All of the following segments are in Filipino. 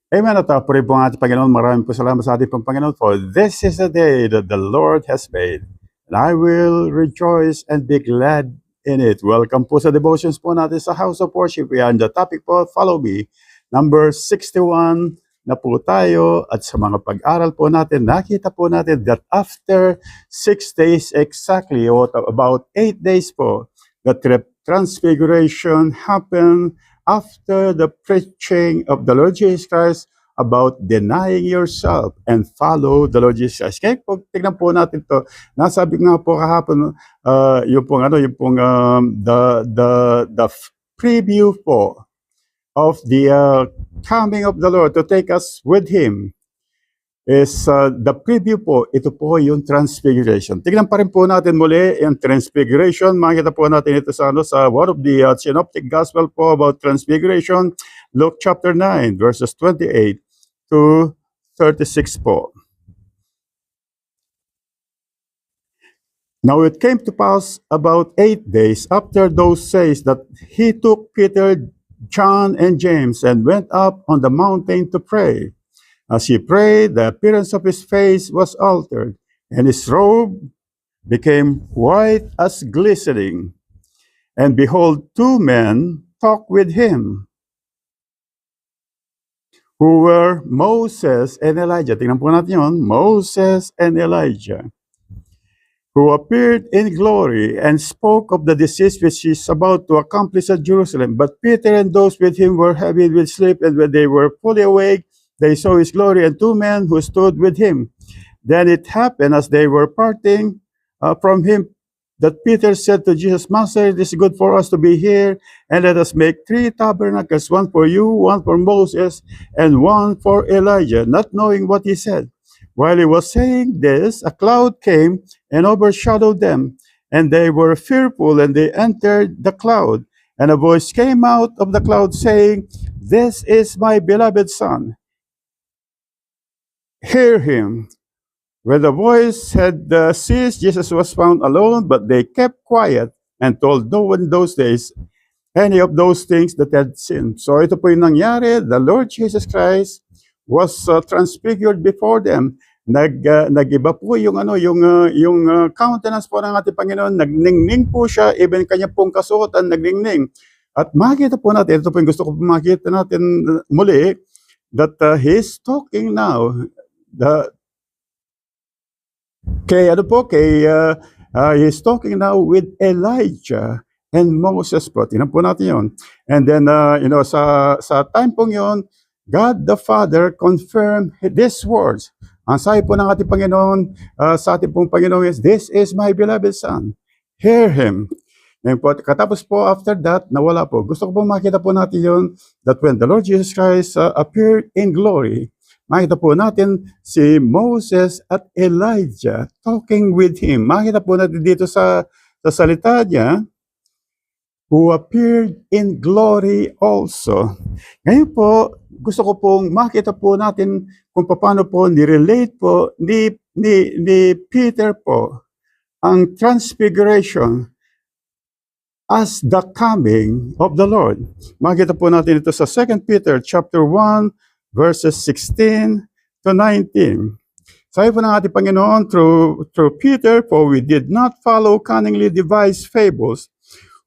Amen at puri po ang ating Panginoon. Maraming po salamat sa ating Panginoon for this is the day that the Lord has made. And I will rejoice and be glad in it. Welcome po sa devotions po natin sa House of Worship. We are on the topic po, follow me. Number 61 na po tayo. At sa mga pag-aral po natin, nakita po natin that after 6 days exactly, or about 8 days po, the transfiguration happened after the preaching of the Lord Jesus Christ about denying yourself and follow the Lord Jesus Christ. Kaya po, tignan po natin to. Nasabi nga po kahapon, the preview po of the coming of the Lord to take us with Him is the preview po, ito po yung transfiguration. Tignan pa rin po natin muli yung transfiguration. Makikita po natin ito sa one of the synoptic gospel po about transfiguration, Luke chapter 9, verses 28 to 36 po. Now it came to pass about 8 days after those days that he took Peter, John, and James and went up on the mountain to pray. As he prayed, the appearance of his face was altered, and his robe became white as glistening. And behold, two men talked with him, who were Moses and Elijah. Tingnan po natin yun, Moses and Elijah, who appeared in glory and spoke of the disease which is about to accomplish at Jerusalem. But Peter and those with him were heavy with sleep, and when they were fully awake, they saw his glory and two men who stood with him. Then it happened as they were parting from him that Peter said to Jesus, Master, it is good for us to be here, and let us make 3 tabernacles, one for you, one for Moses, and one for Elijah, not knowing what he said. While he was saying this, a cloud came and overshadowed them, and they were fearful, and they entered the cloud. And a voice came out of the cloud saying, This is my beloved Son. Hear him. When the voice had ceased, Jesus was found alone, but they kept quiet and told no one in those days any of those things that had seen. So ito po yung nangyari. The Lord Jesus Christ was transfigured before them. Nag-iba po yung countenance po ng ating Panginoon. Nagningning po siya, even kanya pong kasuotan nagningning. At makita po natin, ito po yung gusto ko makita natin muli, that he's talking now. He's talking now with Elijah and Moses po. Tingnan po natin yun. And then, sa time pong yun, God the Father confirmed these words. Ang sabi po ng ating Panginoon, sa ating pong Panginoon is, This is my beloved Son. Hear him. And po, katapos po after that, nawala po. Gusto ko po makita po natin yun, that when the Lord Jesus Christ appeared in glory, makita po natin si Moses at Elijah talking with him. Makita po natin dito sa salita niya, who appeared in glory also. Ngayon po, gusto ko pong makita po natin kung paano po nirelate po ni Peter po ang transfiguration as the coming of the Lord. Makita po natin ito sa 2 Peter chapter 1, verses 16 to 19. Sabi po ng ating Panginoon through Peter, for we did not follow cunningly devised fables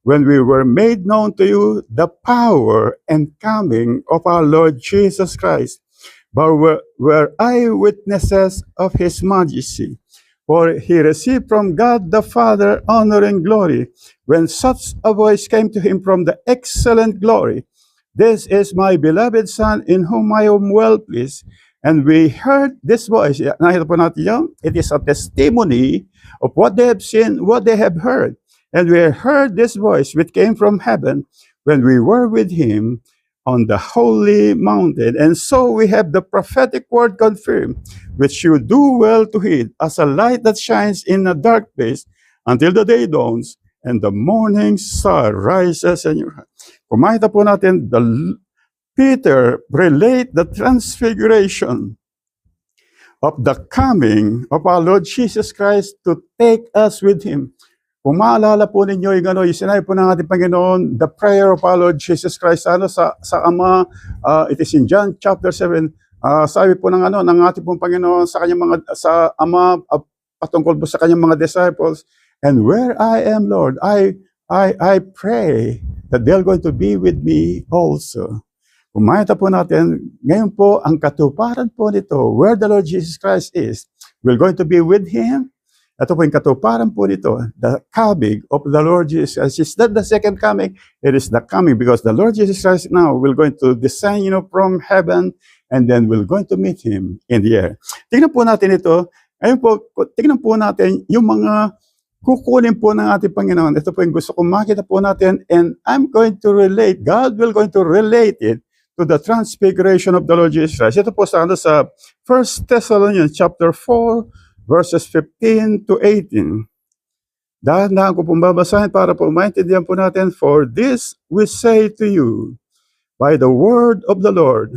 when we were made known to you the power and coming of our Lord Jesus Christ, but were eyewitnesses of his majesty. For he received from God the Father honor and glory, when such a voice came to him from the excellent glory, This is my beloved Son, in whom I am well pleased. And we heard this voice. Nakita po natin yun? It is a testimony of what they have seen, what they have heard. And we heard this voice which came from heaven when we were with him on the holy mountain. And so we have the prophetic word confirmed, which you do well to heed, as a light that shines in a dark place until the day dawns and the morning star rises in your heart. Kung makita po natin, Peter relate the transfiguration of the coming of our Lord Jesus Christ to take us with him. Kung maalala po ninyo yung, yung sinabi po ng ating Panginoon, the prayer of our Lord Jesus Christ, sa Ama, it is in John chapter 7, sabi po ng ng ating pong Panginoon sa kanyang sa Ama, patungkol po sa kanyang mga disciples, and where I am, Lord, I pray that they're going to be with me also. Kung makita po natin, ngayon po, ang katuparan po nito, where the Lord Jesus Christ is, we're going to be with Him. Ito po yung katuparan po nito, the coming of the Lord Jesus Christ. It's not the second coming, it is the coming, because the Lord Jesus Christ now will going to descend, from heaven, and then we're going to meet Him in the air. Tingnan po natin ito. Ayun po, tingnan po natin yung mga kukunin po ng ating Panginoon. Ito po yung gusto kong makita po natin, and I'm going to relate, God will going to relate it to the transfiguration of the Lord Jesus Christ. Ito po sa 1 Thessalonians chapter 4, verses 15 to 18. Dahan-dahan ko pong babasahin para po maintindihan po natin. For this we say to you, by the word of the Lord,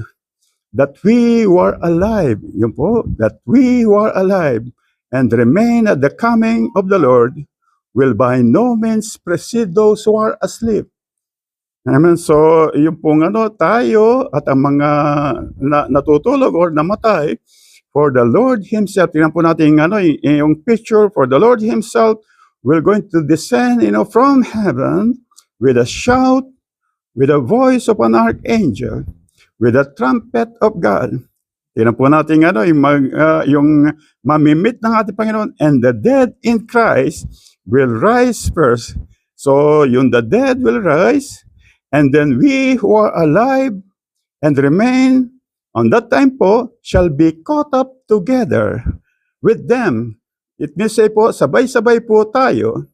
that we were alive, yun po, that we were alive, and remain at the coming of the Lord, will by no means precede those who are asleep. Amen. So, yung pong tayo at ang mga natutulog or namatay, for the Lord Himself, tingnan po natin yung picture, for the Lord Himself will going to descend, from heaven with a shout, with a voice of an archangel, with a trumpet of God. Tingnan po natin yung mamimit ng ating Panginoon, and the dead in Christ will rise first. So, the dead will rise, and then we who are alive and remain on that time po, shall be caught up together with them. It means say po, sabay-sabay po tayo,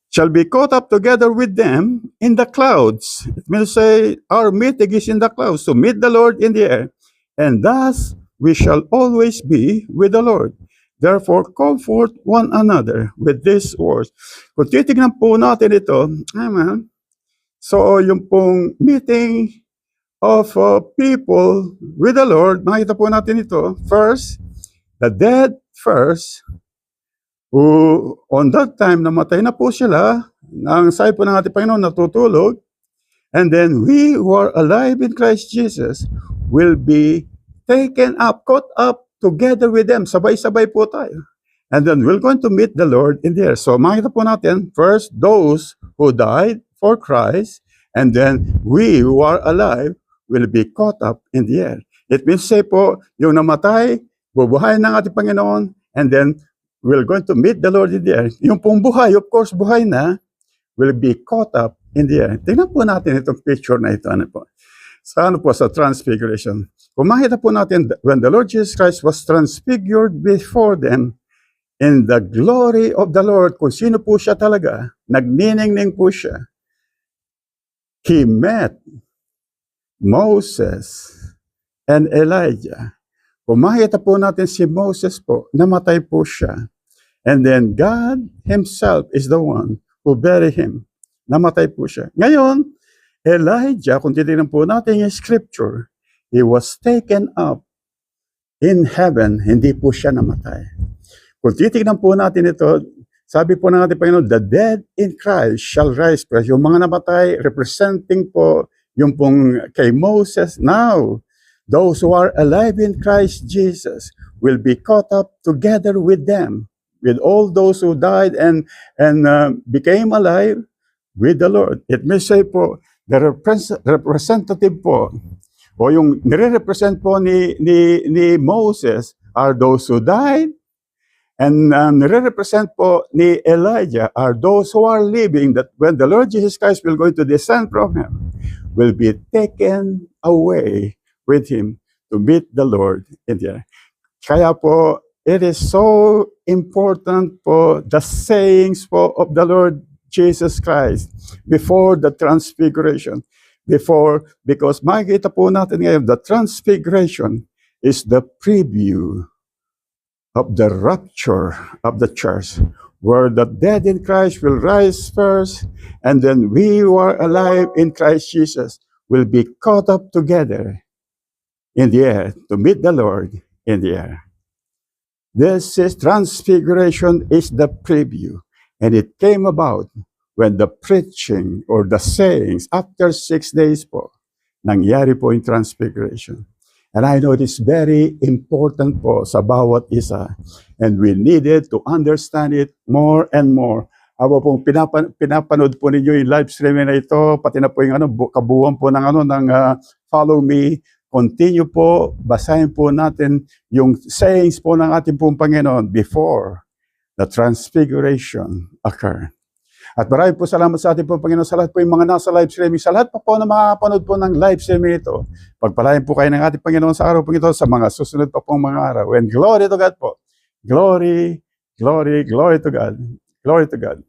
shall be caught up together with them in the clouds. It means say, our meeting is in the clouds, to meet the Lord in the air. And thus, we shall always be with the Lord. Therefore, comfort one another with these words. Kung titignan po natin ito, amen. So, yung pong meeting of people with the Lord, makita po natin ito. First, the dead first, who on that time namatay na po sila, ang sabi po ng ating Panginoon natutulog, and then we who are alive in Christ Jesus will be taken up, caught up together with them. Sabay-sabay po tayo. And then we're going to meet the Lord in the air. So makita po natin, first, those who died for Christ, and then we who are alive will be caught up in the air. It means say po, yung namatay, bubuhayin ng ating Panginoon, and then we're going to meet the Lord in the air. Yung pong buhay, of course, buhay na, will be caught up in the air. Tingnan po natin itong picture na ito. Sa sa Transfiguration. Kung makita po natin, when the Lord Jesus Christ was transfigured before them, in the glory of the Lord, kung sino po siya talaga, nagniningning po siya, He met Moses and Elijah. Kung makita po natin si Moses po, namatay po siya. And then God Himself is the one who buried him. Namatay po siya. Ngayon, Elijah, kung titignan po natin yung scripture, he was taken up in heaven. Hindi po siya namatay. Kung titignan po natin ito, sabi po ng ating Panginoon, the dead in Christ shall rise first. Yung mga namatay, representing po yung pong kay Moses. Now, those who are alive in Christ Jesus will be caught up together with them, with all those who died and became alive with the Lord. It may say po, the representative po, o yung nire-represent po ni Moses are those who died, and nire-represent po ni Elijah are those who are living, that when the Lord Jesus Christ will going to descend from heaven, will be taken away with Him to meet the Lord in the air. Kaya po, it is so important po, the sayings po of the Lord Jesus Christ before the transfiguration. Because makikita po natin ngayon, the transfiguration is the preview of the rapture of the church, where the dead in Christ will rise first, and then we who are alive in Christ Jesus will be caught up together in the air to meet the Lord in the air. This is transfiguration is the preview. And it came about when the preaching or the sayings after 6 days po, nangyari po yung transfiguration. And I know it is very important po sa bawat isa. And we needed to understand it more and more. Ako pong pinapanood po ninyo yung live streaming na ito, pati na po yung kabuuan po ng follow me. Continue po, basahin po natin yung sayings po ng ating pong Panginoon before the transfiguration occurred. At marami po salamat sa ating pong Panginoon sa lahat po yung mga nasa live streaming, sa lahat po na makakapanood po ng live streaming ito. Pagpalain po kayo ng ating Panginoon sa araw po ito sa mga susunod pa pong mga araw. And glory to God po. Glory, glory, glory to God. Glory to God.